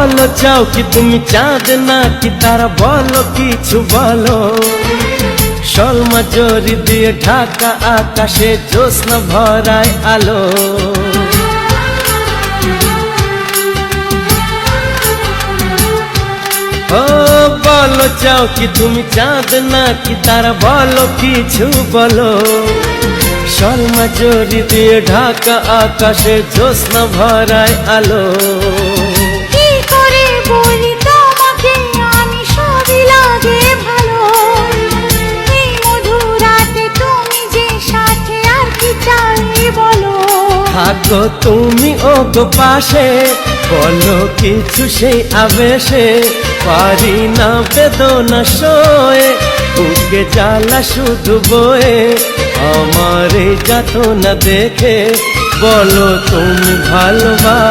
বলো চাও কি তুমি চাঁদ নাকি তারা, বলো কিছু বলো। শর্মা জরি দিয়ে ঢাকা আকাশে জ্যোৎস্না ভরায় আলো। ও বলো চাও কি তুমি চাঁদ নাকি তারা, বলো কিছু বলো। শর্মা জরি দিয়ে ঢাকা আকাশে জ্যোৎস্না ভরায় আলো। কি করে বলি তোমাকে আমি, সবই লাগে ভালো। এই মধুর রাতে তুমি যে সাথে, আর কি চাই বলো। থাকো তুমি ও গো পাশে, বলো কিছু সেই আবেশে। পারি না বেদনা সয়ে, বুকে জ্বালা শুধু বয়ে। আমার এই যাতনা দেখে বলো তুমি ভালোবাসো।